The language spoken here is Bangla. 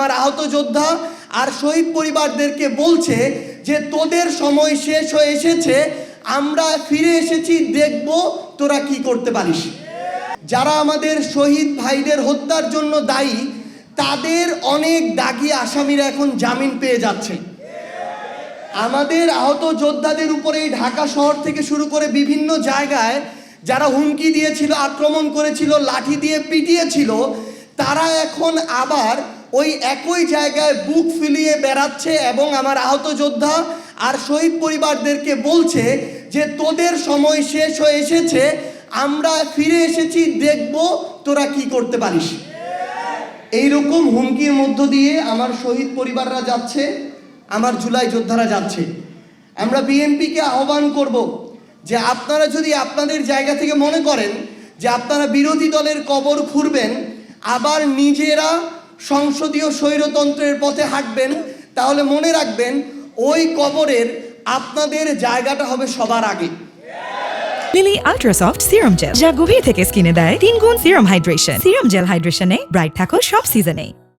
আমার আহত যোদ্ধা আর শহীদ পরিবারদেরকে বলছে যে তোদের সময় শেষ হয়ে এসেছে, আমরা ফিরে এসেছি, দেখব তোরা কি করতে পারিস। যারা আমাদের শহীদ ভাইদের হত্যার জন্য দায়ী, তাদের অনেক দাগী আসামিরা এখন জামিন পেয়ে যাচ্ছে। আমাদের আহত যোদ্ধাদের উপরে ঢাকা শহর থেকে শুরু করে বিভিন্ন জায়গায় যারা হুমকি দিয়েছিল, আক্রমণ করেছিল, লাঠি দিয়ে পিটিয়েছিল, তারা এখন আবার ওই একই জায়গায় বুক ফুলিয়ে বেড়াচ্ছে এবং আমার আহত যোদ্ধা আর শহীদ পরিবারদেরকে বলছে যে তোদের সময় শেষ হয়ে এসেছে, আমরা ফিরে এসেছি, দেখব তোরা কি করতে পারিস। এইরকম হুমকির মধ্য দিয়ে আমার শহীদ পরিবাররা যাচ্ছে, আমার জুলাই যোদ্ধারা যাচ্ছে। আমরা বিএনপিকে আহ্বান করব যে আপনারা যদি আপনাদের জায়গা থেকে মনে করেন যে আপনারা বিরোধী দলের কবর খুঁড়বেন, আবার নিজেরা সংসদীয় স্বৈরতন্ত্রের পথে হাঁটবেন, তাহলে মনে রাখবেন ওই কবরের আপনাদের জায়গাটা হবে সবার আগে। Lily ultra soft serum gel, যা গভীর থেকে স্কিনে দেয় 3 গুণ সিরাম হাইড্রেশন। সিরাম জেল হাইড্রেশনে ব্রাইট থাকো সব সিজনে।